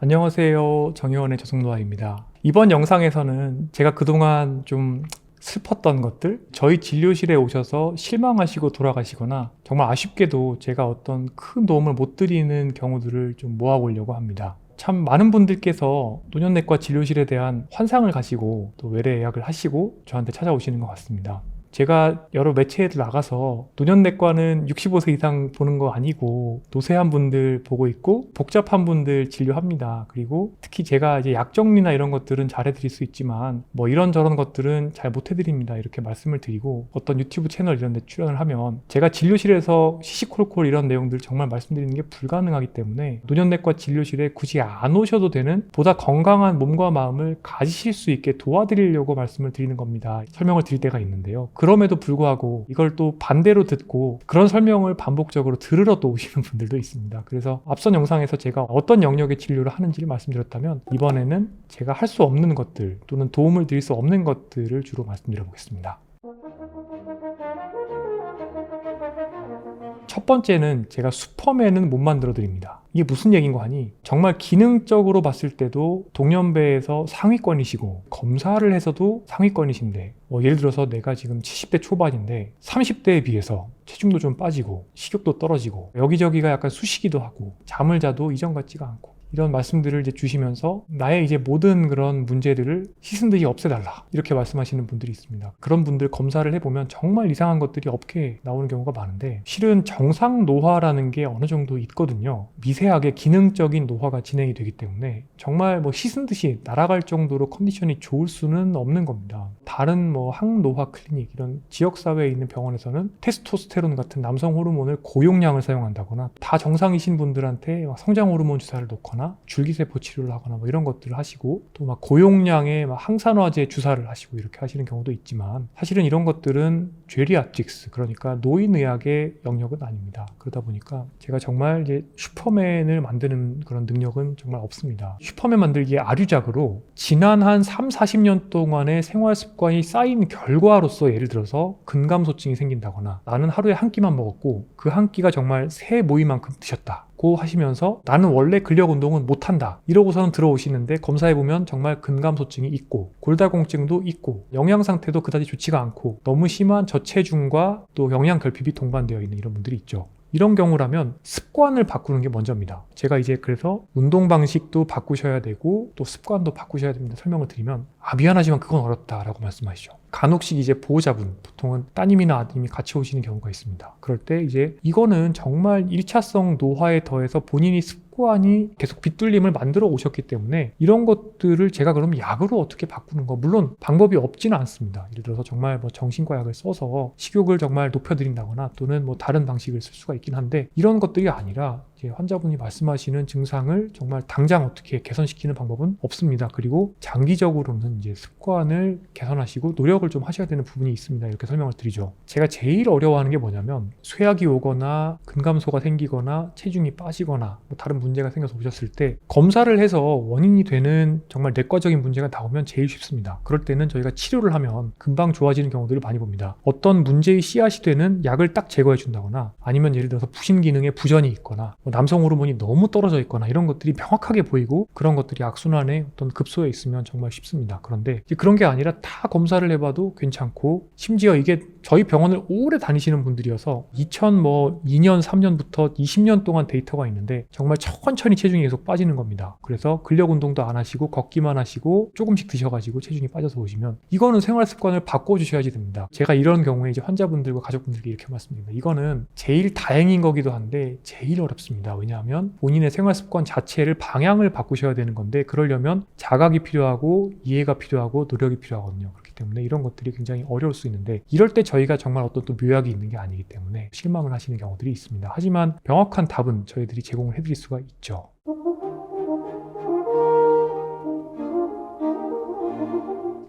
안녕하세요. 정의원의 저승노아입니다. 이번 영상에서는 제가 그동안 좀 슬펐던 것들, 저희 진료실에 오셔서 실망하시고 돌아가시거나 정말 아쉽게도 제가 어떤 큰 도움을 못 드리는 경우들을 좀 모아보려고 합니다. 참 많은 분들께서 노년내과 진료실에 대한 환상을 가지고 또 외래 예약을 하시고 저한테 찾아오시는 것 같습니다. 제가 여러 매체에 나가서 노년내과는 65세 이상 보는 거 아니고 노쇠한 분들 보고 있고 복잡한 분들 진료합니다. 그리고 특히 제가 이제 약 정리나 이런 것들은 잘 해드릴 수 있지만 뭐 이런저런 것들은 잘 못 해드립니다. 이렇게 말씀을 드리고 어떤 유튜브 채널 이런 데 출연을 하면 제가 진료실에서 시시콜콜 이런 내용들 정말 말씀드리는 게 불가능하기 때문에 노년내과 진료실에 굳이 안 오셔도 되는 보다 건강한 몸과 마음을 가지실 수 있게 도와드리려고 말씀을 드리는 겁니다. 설명을 드릴 때가 있는데요. 그럼에도 불구하고 이걸 또 반대로 듣고 그런 설명을 반복적으로 들으러 또 오시는 분들도 있습니다. 그래서 앞선 영상에서 제가 어떤 영역의 진료를 하는지를 말씀드렸다면 이번에는 제가 할 수 없는 것들 또는 도움을 드릴 수 없는 것들을 주로 말씀드려 보겠습니다. 첫 번째는 제가 슈퍼맨은 못 만들어 드립니다. 이게 무슨 얘기인가 하니 정말 기능적으로 봤을 때도 동년배에서 상위권이시고 검사를 해서도 상위권이신데 예를 들어서 내가 지금 70대 초반인데 30대에 비해서 체중도 좀 빠지고 식욕도 떨어지고 여기저기가 약간 쑤시기도 하고 잠을 자도 이전 같지가 않고 이런 말씀들을 이제 주시면서 나의 이제 모든 그런 문제들을 씻은 듯이 없애달라 이렇게 말씀하시는 분들이 있습니다. 그런 분들 검사를 해보면 정말 이상한 것들이 없게 나오는 경우가 많은데 실은 정상 노화라는 게 어느 정도 있거든요. 미세하게 기능적인 노화가 진행이 되기 때문에 정말 씻은 듯이 날아갈 정도로 컨디션이 좋을 수는 없는 겁니다. 다른 항노화 클리닉 이런 지역사회에 있는 병원에서는 테스토스테론 같은 남성 호르몬을 고용량을 사용한다거나 다 정상이신 분들한테 성장 호르몬 주사를 놓거나 줄기세포 치료를 하거나 이런 것들을 하시고 또 고용량의 항산화제 주사를 하시고 이렇게 하시는 경우도 있지만 사실은 이런 것들은 죄리아틱스 그러니까 노인의학의 영역은 아닙니다. 그러다 보니까 제가 정말 이제 슈퍼맨을 만드는 그런 능력은 정말 없습니다. 슈퍼맨 만들기에 아류작으로 지난 한 3, 40년 동안의 생활 습관이 쌓인 결과로서 예를 들어서 근감소증이 생긴다거나 나는 하루에 한 끼만 먹었고 그 한 끼가 정말 새 모이만큼 드셨다 고 하시면서 나는 원래 근력 운동은 못한다 이러고서는 들어오시는데 검사해보면 정말 근감소증이 있고 골다공증도 있고 영양 상태도 그다지 좋지가 않고 너무 심한 저체중과 또 영양 결핍이 동반되어 있는 이런 분들이 있죠. 이런 경우라면 습관을 바꾸는 게 먼저입니다. 제가 이제 그래서 운동 방식도 바꾸셔야 되고 또 습관도 바꾸셔야 됩니다. 설명을 드리면 미안하지만 그건 어렵다라고 말씀하시죠. 간혹씩 이제 보호자분, 보통은 따님이나 아드님이 같이 오시는 경우가 있습니다. 그럴 때 이제 이거는 정말 1차성 노화에 더해서 본인이 습관이 계속 빗뚫림을 만들어 오셨기 때문에 이런 것들을 제가 그럼 약으로 어떻게 바꾸는 거 물론 방법이 없지는 않습니다. 예를 들어서 정말 정신과 약을 써서 식욕을 정말 높여드린다거나 또는 다른 방식을 쓸 수가 있긴 한데 이런 것들이 아니라 환자분이 말씀하시는 증상을 정말 당장 어떻게 개선시키는 방법은 없습니다. 그리고 장기적으로는 이제 습관을 개선하시고 노력을 좀 하셔야 되는 부분이 있습니다. 이렇게 설명을 드리죠. 제가 제일 어려워하는 게 뭐냐면 쇠약이 오거나 근감소가 생기거나 체중이 빠지거나 다른 문제가 생겨서 오셨을 때 검사를 해서 원인이 되는 정말 내과적인 문제가 나오면 제일 쉽습니다. 그럴 때는 저희가 치료를 하면 금방 좋아지는 경우들을 많이 봅니다. 어떤 문제의 씨앗이 되는 약을 딱 제거해 준다거나 아니면 예를 들어서 부신 기능에 부전이 있거나 남성 호르몬이 너무 떨어져 있거나 이런 것들이 명확하게 보이고 그런 것들이 악순환의 어떤 급소에 있으면 정말 쉽습니다. 그런데 그런 게 아니라 다 검사를 해봐도 괜찮고 심지어 이게 저희 병원을 오래 다니시는 분들이어서 2002년, 3년부터 20년 동안 데이터가 있는데 정말 천천히 체중이 계속 빠지는 겁니다. 그래서 근력 운동도 안 하시고 걷기만 하시고 조금씩 드셔가지고 체중이 빠져서 오시면 이거는 생활 습관을 바꿔주셔야지 됩니다. 제가 이런 경우에 이제 환자분들과 가족분들께 이렇게 말씀드립니다. 이거는 제일 다행인 거기도 한데 제일 어렵습니다. 왜냐하면 본인의 생활 습관 자체를 방향을 바꾸셔야 되는 건데 그러려면 자각이 필요하고 이해가 필요하고 노력이 필요하거든요. 그렇기 때문에 이런 것들이 굉장히 어려울 수 있는데 이럴 때 저희가 정말 어떤 또 묘약이 있는 게 아니기 때문에 실망을 하시는 경우들이 있습니다. 하지만 명확한 답은 저희들이 제공을 해드릴 수가 있죠.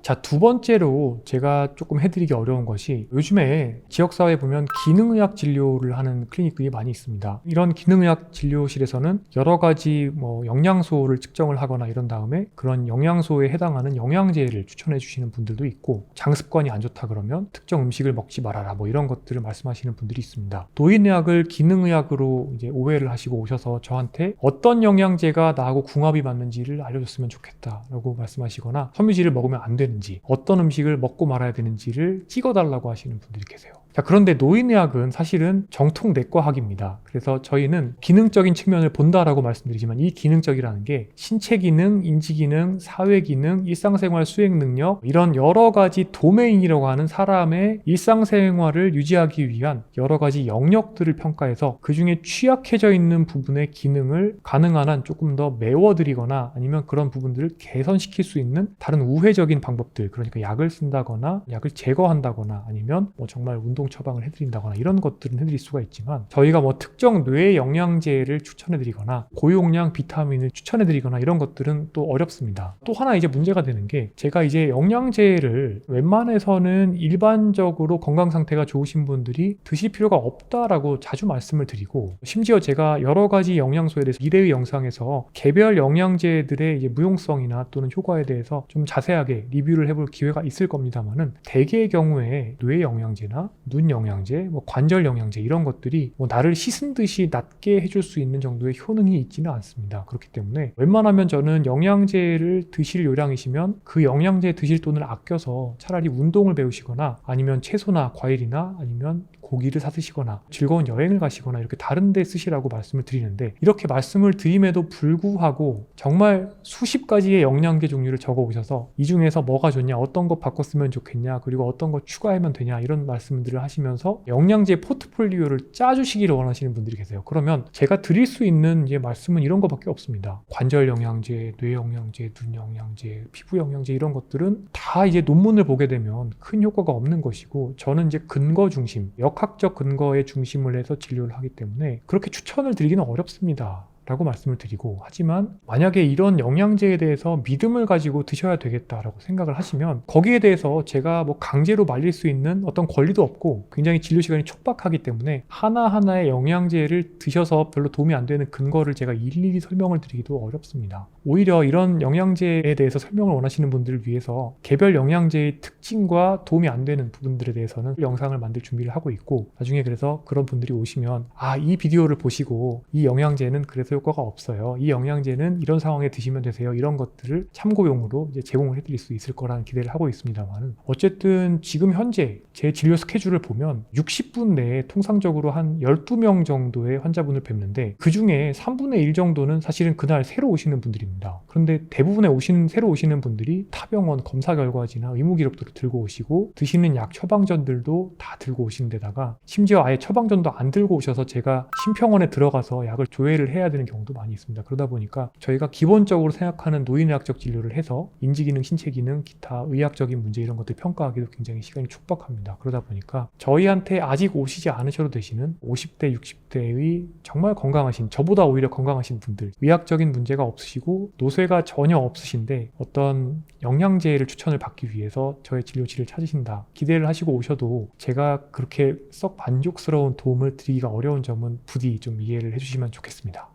자, 두 번째로 제가 조금 해드리기 어려운 것이 요즘에 지역사회에 보면 기능의학 진료를 하는 클리닉들이 많이 있습니다. 이런 기능의학 진료실에서는 여러 가지 영양소를 측정을 하거나 이런 다음에 그런 영양소에 해당하는 영양제를 추천해 주시는 분들도 있고, 장습관이 안 좋다 그러면 특정 음식을 먹지 말아라 이런 것들을 말씀하시는 분들이 있습니다. 노인의학을 기능의학으로 이제 오해를 하시고 오셔서 저한테 어떤 영양제가 나하고 궁합이 맞는지를 알려줬으면 좋겠다라고 말씀하시거나 섬유질을 먹으면 안 되는지, 어떤 음식을 먹고 말아야 되는지를 찍어달라고 하시는 분들이 계세요. 자, 그런데 노인의학은 사실은 정통 내과학입니다. 그래서 저희는 기능적인 측면을 본다라고 말씀드리지만, 이 기능적이라는 게 신체 기능, 인지 기능, 사회 기능, 일상생활 수행 능력, 이런 여러 가지 도메인이라고 하는 사람의 일상생활을 유지하기 위한 여러 가지 영역들을 평가해서 그 중에 취약해져 있는 부분의 기능을 가능한 한 조금 더 메워드리거나 아니면 그런 부분들을 개선시킬 수 있는 다른 우회적인 방법들, 그러니까 약을 쓴다거나 약을 제거한다거나 아니면 정말 운동 처방을 해드린다거나 이런 것들은 해드릴 수가 있지만, 저희가 특정 뇌 영양제를 추천해드리거나 고용량 비타민을 추천해드리거나 이런 것들은 또 어렵습니다. 또 하나 이제 문제가 되는 게, 제가 이제 영양제를 웬만해서는 일반적으로 건강 상태가 좋으신 분들이 드실 필요가 없다라고 자주 말씀을 드리고, 심지어 제가 여러 가지 영양소에 대해서 미래의 영상에서 개별 영양제들의 이제 무용성이나 또는 효과에 대해서 좀 자세하게 리뷰를 해볼 기회가 있을 겁니다만은, 대개의 경우에 뇌 영양제나 눈 영양제, 관절 영양제 이런 것들이 나를 씻은 듯이 낫게 해줄 수 있는 정도의 효능이 있지는 않습니다. 그렇기 때문에 웬만하면 저는 영양제를 드실 요량이시면 그 영양제 드실 돈을 아껴서 차라리 운동을 배우시거나 아니면 채소나 과일이나 아니면 고기를 사 드시거나 즐거운 여행을 가시거나 이렇게 다른 데 쓰시라고 말씀을 드리는데, 이렇게 말씀을 드림에도 불구하고 정말 수십 가지의 영양제 종류를 적어 오셔서 이 중에서 뭐가 좋냐, 어떤 거 바꿔 쓰면 좋겠냐, 그리고 어떤 거 추가하면 되냐 이런 말씀들을 하시면서 영양제 포트폴리오를 짜주시기를 원하시는 분들이 계세요. 그러면 제가 드릴 수 있는 이제 말씀은 이런 거밖에 없습니다. 관절 영양제, 뇌 영양제, 눈 영양제, 피부 영양제 이런 것들은 다 이제 논문을 보게 되면 큰 효과가 없는 것이고, 저는 이제 근거 중심, 역학적 근거에 중심을 해서 진료를 하기 때문에 그렇게 추천을 드리기는 어렵습니다 라고 말씀을 드리고, 하지만 만약에 이런 영양제에 대해서 믿음을 가지고 드셔야 되겠다라고 생각을 하시면 거기에 대해서 제가 강제로 말릴 수 있는 어떤 권리도 없고 굉장히 진료 시간이 촉박하기 때문에 하나하나의 영양제를 드셔서 별로 도움이 안 되는 근거를 제가 일일이 설명을 드리기도 어렵습니다. 오히려 이런 영양제에 대해서 설명을 원하시는 분들을 위해서 개별 영양제의 특징과 도움이 안 되는 부분들에 대해서는 영상을 만들 준비를 하고 있고, 나중에 그래서 그런 분들이 오시면 이 비디오를 보시고 이 영양제는 그래서 효과가 없어요, 이 영양제는 이런 상황에 드시면 되세요, 이런 것들을 참고용으로 이제 제공을 해드릴 수 있을 거라는 기대를 하고 있습니다만, 어쨌든 지금 현재 제 진료 스케줄을 보면 60분 내에 통상적으로 한 12명 정도의 환자분을 뵙는데, 그 중에 3분의 1 정도는 사실은 그날 새로 오시는 분들입니다. 그런데 대부분의 새로 오시는 분들이 타병원 검사 결과지나 의무 기록들을 들고 오시고, 드시는 약 처방전들도 다 들고 오신 데다가 심지어 아예 처방전도 안 들고 오셔서 제가 심평원에 들어가서 약을 조회를 해야 되는 경우도 많이 있습니다. 그러다 보니까 저희가 기본적으로 생각하는 노인의학적 진료를 해서 인지기능, 신체기능, 기타 의학적인 문제 이런 것들 평가하기도 굉장히 시간이 촉박합니다. 그러다 보니까 저희한테 아직 오시지 않으셔도 되시는 50대, 60대의 정말 건강하신, 저보다 오히려 건강하신 분들, 의학적인 문제가 없으시고 노쇠가 전혀 없으신데 어떤 영양제를 추천을 받기 위해서 저의 진료실을 찾으신다, 기대를 하시고 오셔도 제가 그렇게 썩 만족스러운 도움을 드리기가 어려운 점은 부디 좀 이해를 해주시면 좋겠습니다.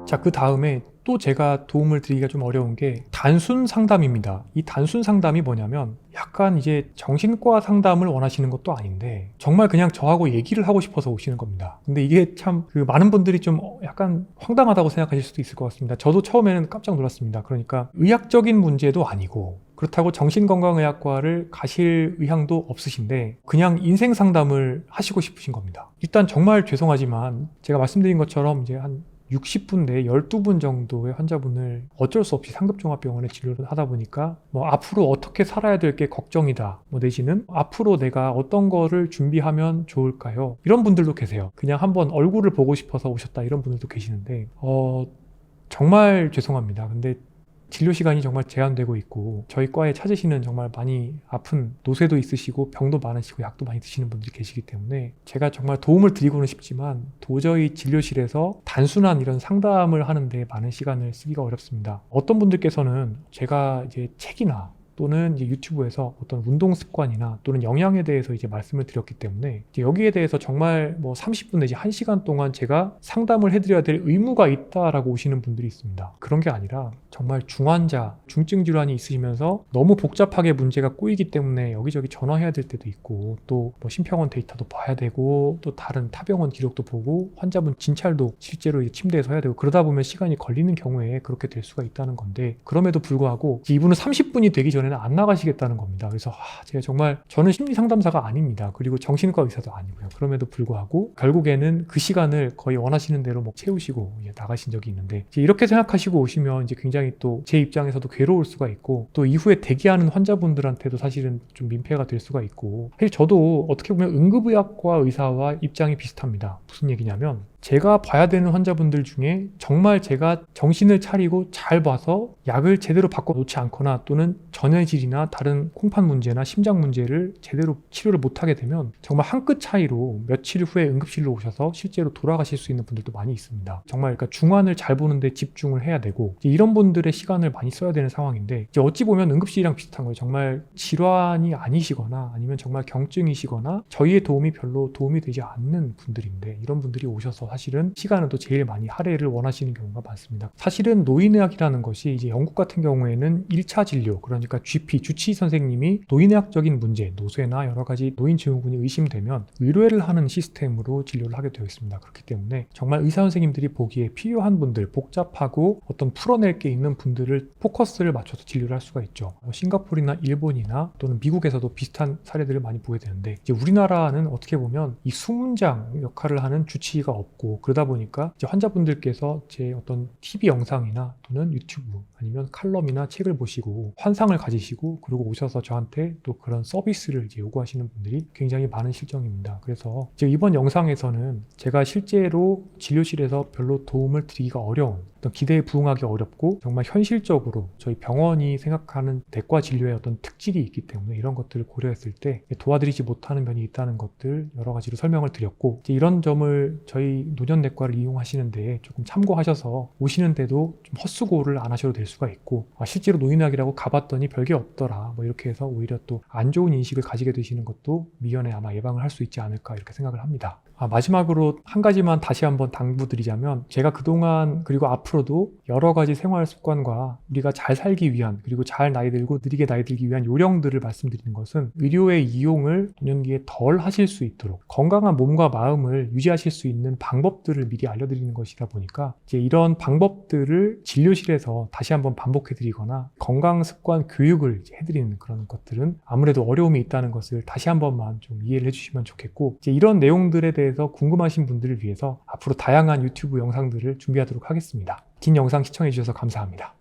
자, 그 다음에 또 제가 도움을 드리기가 좀 어려운 게 단순 상담입니다. 이 단순 상담이 뭐냐면, 약간 이제 정신과 상담을 원하시는 것도 아닌데 정말 그냥 저하고 얘기를 하고 싶어서 오시는 겁니다. 근데 이게 참 많은 분들이 좀 약간 황당하다고 생각하실 수도 있을 것 같습니다. 저도 처음에는 깜짝 놀랐습니다. 그러니까 의학적인 문제도 아니고 그렇다고 정신건강의학과를 가실 의향도 없으신데 그냥 인생 상담을 하시고 싶으신 겁니다. 일단 정말 죄송하지만 제가 말씀드린 것처럼 이제 한 60분 내에 12분 정도의 환자분을 어쩔 수 없이 상급종합병원에 진료를 하다 보니까 앞으로 어떻게 살아야 될 게 걱정이다, 내지는 앞으로 내가 어떤 거를 준비하면 좋을까요? 이런 분들도 계세요. 그냥 한번 얼굴을 보고 싶어서 오셨다, 이런 분들도 계시는데 정말 죄송합니다. 근데 진료 시간이 정말 제한되고 있고 저희 과에 찾으시는 정말 많이 아픈 노쇠도 있으시고 병도 많으시고 약도 많이 드시는 분들이 계시기 때문에 제가 정말 도움을 드리고는 싶지만 도저히 진료실에서 단순한 이런 상담을 하는데 많은 시간을 쓰기가 어렵습니다. 어떤 분들께서는 제가 이제 책이나 또는 이제 유튜브에서 어떤 운동 습관이나 또는 영양에 대해서 이제 말씀을 드렸기 때문에 이제 여기에 대해서 정말 뭐 30분 내지 1시간 동안 제가 상담을 해드려야 될 의무가 있다라고 오시는 분들이 있습니다. 그런 게 아니라 정말 중환자, 중증 질환이 있으시면서 너무 복잡하게 문제가 꼬이기 때문에 여기저기 전화해야 될 때도 있고 또 뭐 심평원 데이터도 봐야 되고 또 다른 타병원 기록도 보고 환자분 진찰도 실제로 이제 침대에서 해야 되고 그러다 보면 시간이 걸리는 경우에 그렇게 될 수가 있다는 건데 그럼에도 불구하고 이분은 30분이 되기 전에는 안 나가시겠다는 겁니다. 그래서 제가 정말 저는 심리 상담사가 아닙니다. 그리고 정신과 의사도 아니고요. 그럼에도 불구하고 결국에는 그 시간을 거의 원하시는 대로 뭐 채우시고 나가신 적이 있는데 이제 이렇게 생각하시고 오시면 이제 굉장히 또 제 입장에서도 괴로울 수가 있고 또 이후에 대기하는 환자분들한테도 사실은 좀 민폐가 될 수가 있고 사실 저도 어떻게 보면 응급의학과 의사와 입장이 비슷합니다. 무슨 얘기냐면 제가 봐야 되는 환자분들 중에 정말 제가 정신을 차리고 잘 봐서 약을 제대로 바꿔놓지 않거나 또는 전해질이나 다른 콩팥 문제나 심장 문제를 제대로 치료를 못하게 되면 정말 한 끗 차이로 며칠 후에 응급실로 오셔서 실제로 돌아가실 수 있는 분들도 많이 있습니다. 정말 그러니까 중환을 잘 보는데 집중을 해야 되고 이런 분들의 시간을 많이 써야 되는 상황인데 이제 어찌 보면 응급실이랑 비슷한 거예요. 정말 질환이 아니시거나 아니면 정말 경증이시거나 저희의 도움이 별로 도움이 되지 않는 분들인데 이런 분들이 오셔서 사실은 시간은 또 제일 많이 할애를 원하시는 경우가 많습니다. 사실은 노인의학이라는 것이 이제 영국 같은 경우에는 1차 진료, 그러니까 GP, 주치의 선생님이 노인의학적인 문제, 노쇠나 여러 가지 노인 증후군이 의심되면 의뢰를 하는 시스템으로 진료를 하게 되어 있습니다. 그렇기 때문에 정말 의사 선생님들이 보기에 필요한 분들, 복잡하고 어떤 풀어낼 게 있는 분들을 포커스를 맞춰서 진료를 할 수가 있죠. 싱가포르나 일본이나 또는 미국에서도 비슷한 사례들을 많이 보게 되는데 이제 우리나라는 어떻게 보면 이 수문장 역할을 하는 주치의가 없고 그러다 보니까 이제 환자분들께서 제 어떤 TV 영상이나 또는 유튜브 아니면 칼럼이나 책을 보시고 환상을 가지시고 그리고 오셔서 저한테 또 그런 서비스를 이제 요구하시는 분들이 굉장히 많은 실정입니다. 그래서 지금 이번 영상에서는 제가 실제로 진료실에서 별로 도움을 드리기가 어려운 어떤 기대에 부응하기 어렵고 정말 현실적으로 저희 병원이 생각하는 내과 진료의 어떤 특질이 있기 때문에 이런 것들을 고려했을 때 도와드리지 못하는 면이 있다는 것들 여러 가지로 설명을 드렸고 이제 이런 점을 저희 노년내과를 이용하시는데 조금 참고하셔서 오시는데도 좀 헛수고를 안 하셔도 될 수가 있고 실제로 노인의학이라고 가봤더니 별게 없더라 뭐 이렇게 해서 오히려 또 안 좋은 인식을 가지게 되시는 것도 미연에 아마 예방을 할 수 있지 않을까 이렇게 생각을 합니다. 마지막으로 한 가지만 다시 한번 당부드리자면 제가 그동안 그리고 앞으로도 여러 가지 생활 습관과 우리가 잘 살기 위한 그리고 잘 나이 들고 느리게 나이 들기 위한 요령들을 말씀드리는 것은 의료의 이용을 노년기에 덜 하실 수 있도록 건강한 몸과 마음을 유지하실 수 있는 방법들을 미리 알려드리는 것이다 보니까 이제 이런 방법들을 진료실에서 다시 한번 반복해드리거나 건강습관 교육을 해드리는 그런 것들은 아무래도 어려움이 있다는 것을 다시 한 번만 좀 이해를 해주시면 좋겠고 이제 이런 내용들에 대해서 궁금하신 분들을 위해서 앞으로 다양한 유튜브 영상들을 준비하도록 하겠습니다. 긴 영상 시청해 주셔서 감사합니다.